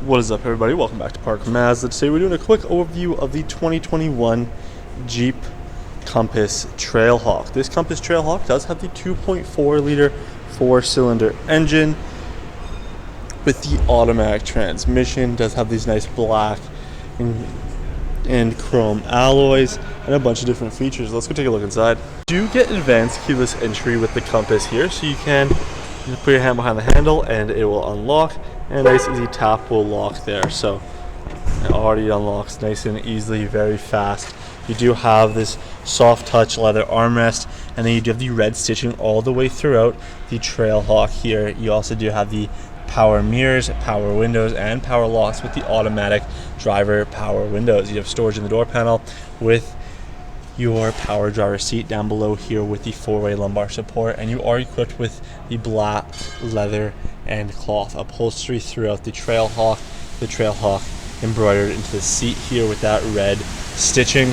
What is up, everybody? Welcome back to Park Mazda. Today we're doing a quick overview of the 2021 Jeep Compass Trailhawk. This Compass Trailhawk does have the 2.4 liter 4-cylinder engine with the automatic transmission. Does have these nice black and chrome alloys and a bunch of different features. Let's go take a look inside. You do get advanced keyless entry with the Compass here, so you can put your hand behind the handle and it will unlock, and a nice easy tap will lock there. So it already unlocks nice and easily, very fast. You do have this soft touch leather armrest, and then you do have the red stitching all the way throughout the Trailhawk here. You also do have the power mirrors, power windows, and power locks with the automatic driver power windows. You have storage in the door panel with your power driver seat down below here with the 4-way lumbar support, and you are equipped with the black leather and cloth upholstery throughout the Trailhawk. The Trailhawk embroidered into the seat here with that red stitching.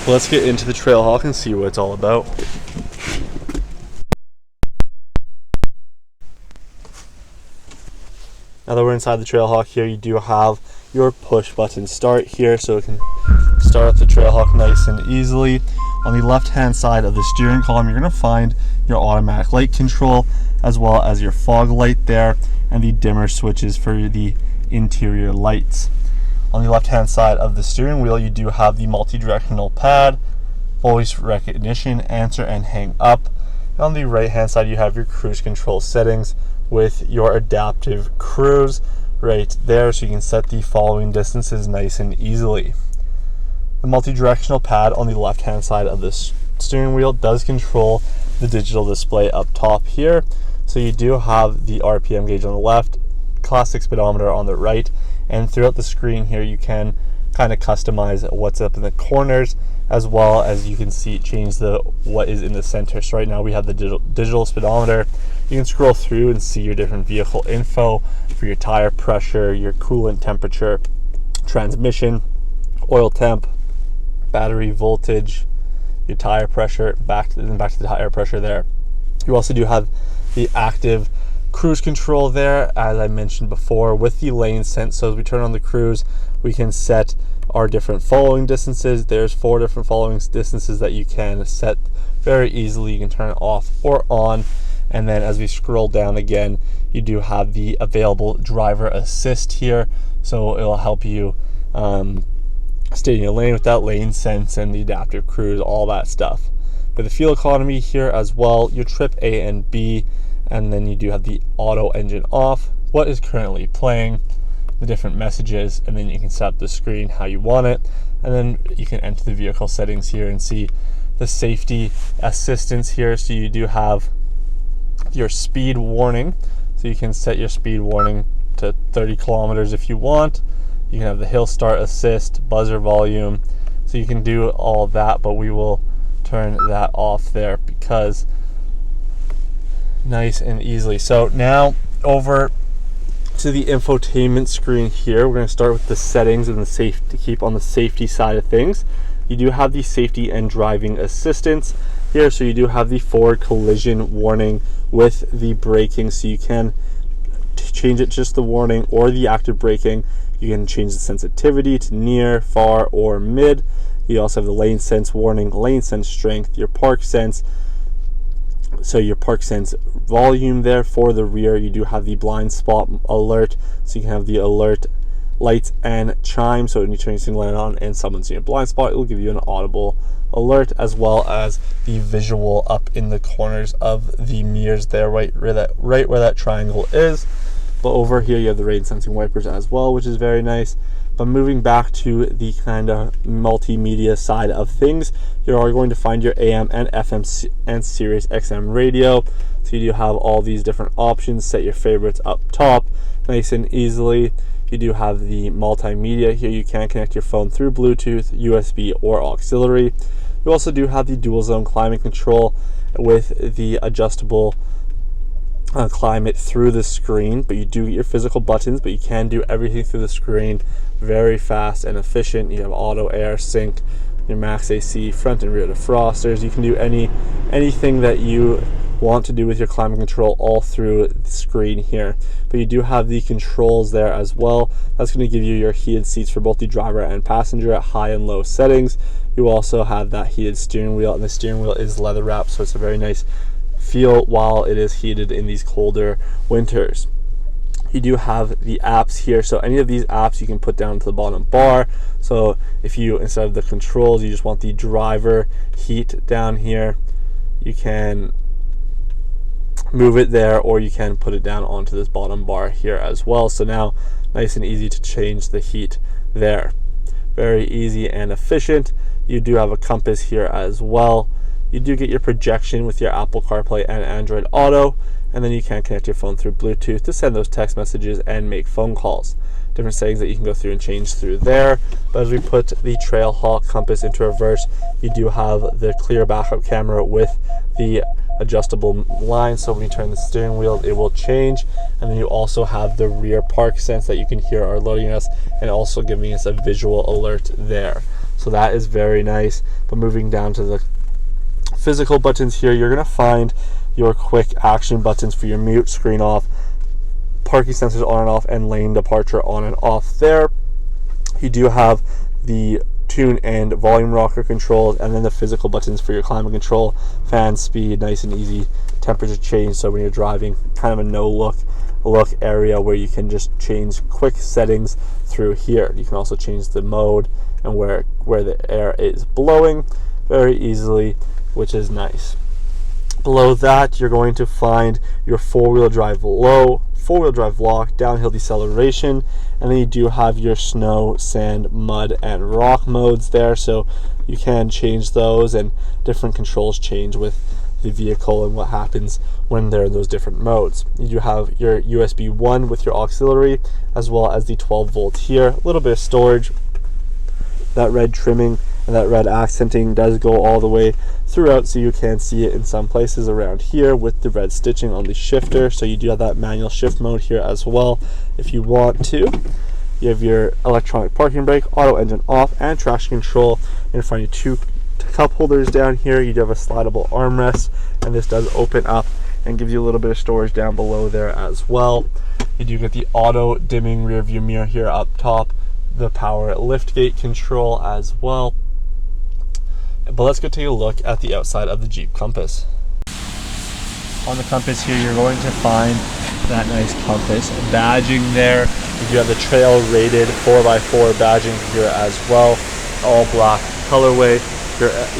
Let's get into the Trailhawk and see what it's all about. Now that we're inside the Trailhawk here, you do have your push button start here, so it can start up the Trailhawk nice and easily. On the left hand side of the steering column, you're going to find your automatic light control, as well as your fog light there, and the dimmer switches for the interior lights. On the left hand side of the steering wheel, you do have the multi-directional pad, voice recognition, answer and hang up. And on the right hand side, you have your cruise control settings with your adaptive cruise right there, so you can set the following distances nice and easily. The multi-directional pad on the left hand side of this steering wheel does control the digital display up top here. So you do have the RPM gauge on the left, classic speedometer on the right, and throughout the screen here you can kind of customize what's up in the corners, as well as you can see change what is in the center. So right now we have the digital speedometer. You can scroll through and see your different vehicle info for your tire pressure, your coolant temperature, transmission, oil temp, battery voltage, your tire pressure, back to the tire pressure there. You also do have the active cruise control there, as I mentioned before, with the lane sense. So as we turn on the cruise, we can set our different following distances. There's 4 different following distances that you can set very easily. You can turn it off or on. And then as we scroll down again, you do have the available driver assist here, so it will help you stay in your lane with that lane sense and the adaptive cruise, all that stuff. For the fuel economy here as well, your trip A and B, and then you do have the auto engine off, what is currently playing, the different messages, and then you can set up the screen how you want it. And then you can enter the vehicle settings here and see the safety assistance here. So you do have your speed warning, so you can set your speed warning to 30 kilometers if you want. You can have the hill start assist, buzzer volume, so you can do all that, but we will turn that off there because nice and easily. So now over to the infotainment screen here, we're going to start with the settings and the safe to keep on the safety side of things. You do have the safety and driving assistance here, so you do have the forward collision warning with the braking, so you can change it just the warning or the active braking. You can change the sensitivity to near, far, or mid. You also have the lane sense warning, lane sense strength, your park sense, so your park sense volume there. For the rear, you do have the blind spot alert, so you can have the alert lights and chime, so when you turn your signal light on and someone's in your blind spot, it will give you an audible alert, as well as the visual up in the corners of the mirrors there, right where that triangle is. But over here you have the rain sensing wipers as well, which is very nice. But moving back to the kind of multimedia side of things, you are going to find your AM and FM and Sirius XM radio. So you do have all these different options. Set your favorites up top nice and easily. You do have the multimedia here. You can connect your phone through Bluetooth, USB, or auxiliary. You also do have the dual zone climate control with the adjustable climate through the screen, but you do get your physical buttons, but you can do everything through the screen very fast and efficient. You have auto air sync, your max AC, front and rear defrosters. You can do anything that you want to do with your climate control all through the screen here. But you do have the controls there as well. That's going to give you your heated seats for both the driver and passenger at high and low settings. You also have that heated steering wheel, and the steering wheel is leather wrapped, so it's a very nice feel while it is heated in these colder winters. You do have the apps here, so any of these apps you can put down to the bottom bar. So if you, instead of the controls, you just want the driver heat down here, you can move it there, or you can put it down onto this bottom bar here as well. So now nice and easy to change the heat there. Very easy and efficient. You do have a compass here as well. You do get your projection with your Apple CarPlay and Android Auto, and then you can connect your phone through Bluetooth to send those text messages and make phone calls. Different settings that you can go through and change through there. But as we put the Trailhawk compass into reverse, you do have the clear backup camera with the adjustable line, so when you turn the steering wheel it will change. And then you also have the rear park sense that you can hear are loading us, and also giving us a visual alert there. So that is very nice. But moving down to the physical buttons here, you're going to find your quick action buttons for your mute, screen off, parking sensors on and off, and lane departure on and off there. You do have the tune and volume rocker controls, and then the physical buttons for your climate control, fan speed, nice and easy temperature change. So when you're driving, kind of a no look area where you can just change quick settings through here. You can also change the mode and where the air is blowing very easily, which is nice. Below that, you're going to find your four-wheel drive low, four-wheel drive lock, downhill deceleration, and then you do have your snow, sand, mud, and rock modes there, so you can change those, and different controls change with the vehicle and what happens when they're in those different modes. You do have your USB 1 with your auxiliary, as well as the 12 volt here, a little bit of storage. That red trimming and that red accenting does go all the way throughout, so you can see it in some places around here with the red stitching on the shifter. So you do have that manual shift mode here as well if you want to. You have your electronic parking brake, auto engine off, and traction control. You're going to find your two cup holders down here. You do have a slidable armrest, and this does open up and gives you a little bit of storage down below there as well. You do get the auto dimming rear view mirror here up top, the power lift gate control as well. But let's go take a look at the outside of the Jeep Compass. On the Compass here, you're going to find that nice compass badging there. You do have the trail rated 4x4 badging here as well, all black colorway.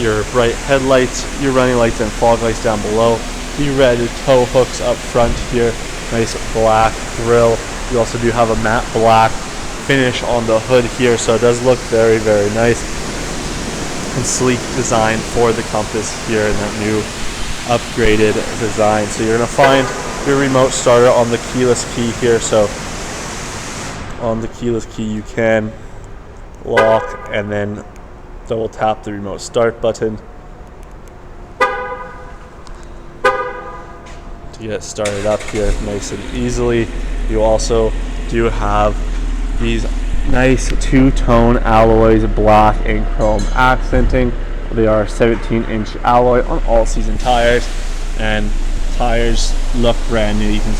Your bright headlights, your running lights and fog lights down below. The red tow hooks up front here, nice black grille. You also do have a matte black finish on the hood here, so it does look very, very nice and sleek design for the Compass here in that new upgraded design. So you're going to find your remote starter on the keyless key here. So on the keyless key you can lock and then double tap the remote start button to get started up here nice and easily. You also do have these nice two-tone alloys, black and chrome accenting. They are 17-inch alloy on all season tires, and tires look brand new. You can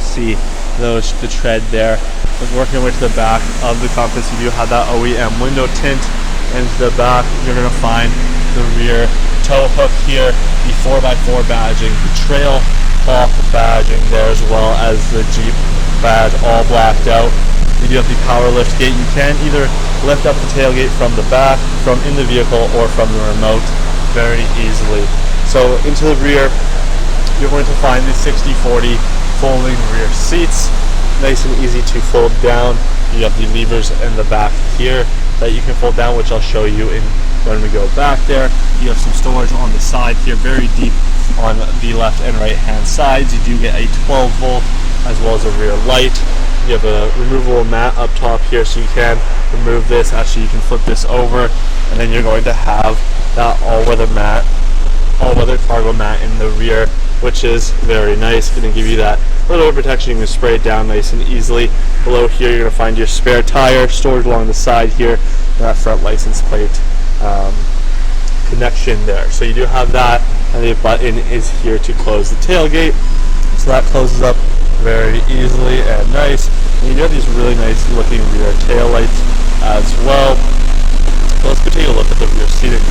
see the tread there. But working with the back of the Compass, you do have that OEM window tint, and to the back you're going to find the rear tow hook here, the 4x4 badging, the Trailhawk badging there, as well as the Jeep badge all blacked out. You do have the power lift gate. You can either lift up the tailgate from the back, from in the vehicle, or from the remote very easily. So into the rear, you're going to find the 60/40 folding rear seats, nice and easy to fold down. You have the levers in the back here that you can fold down, which I'll show you in when we go back there. You have some storage on the side here, very deep on the left and right hand sides. You do get a 12 volt as well as a rear light. You have a removable mat up top here, so you can remove this. Actually, you can flip this over, and then you're going to have that all-weather cargo mat in the rear, which is very nice. Going to give you that little bit of protection. You can spray it down nice and easily. Below here, you're going to find your spare tire storage along the side here, and that front license plate connection there. So you do have that and the button is here to close the tailgate. So that closes up very easily and nice. And you do have these really nice looking rear tail lights as well. So let's go take a look at the rear seating.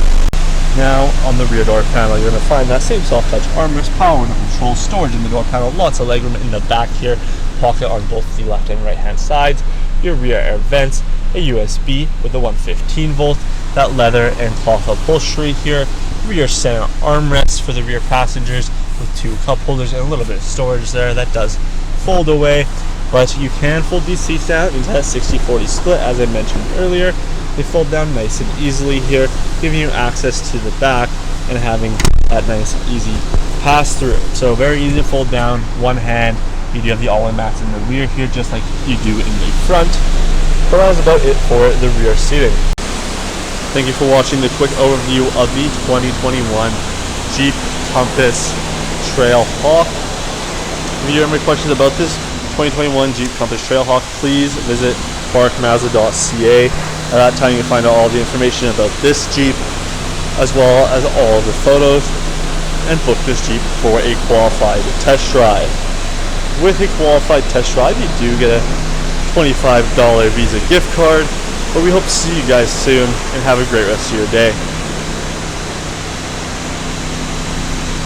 Now on the rear door panel, you're going to find that same soft touch armrest, power window control, storage in the door panel, lots of legroom in the back here, pocket on both the left and right hand sides, your rear air vents, a USB with a 115 volt, that leather and cloth upholstery here, rear center armrest for the rear passengers with 2 cup holders and a little bit of storage there. That does fold away, but you can fold these seats down into that 60-40 split as I mentioned earlier. They fold down nice and easily here, giving you access to the back and having that nice easy pass through. So very easy to fold down, one hand. You do have the all-in mats in the rear here just like you do in the front. But that was about it for the rear seating. Thank you for watching the quick overview of the 2021 Jeep Compass Trailhawk. If you have any questions about this 2021 Jeep Compass Trailhawk, please visit parkmazda.ca. At that time you can find out all the information about this Jeep as well as all the photos and book this Jeep for a qualified test drive. With a qualified test drive you do get a $25 Visa gift card, but we hope to see you guys soon and have a great rest of your day.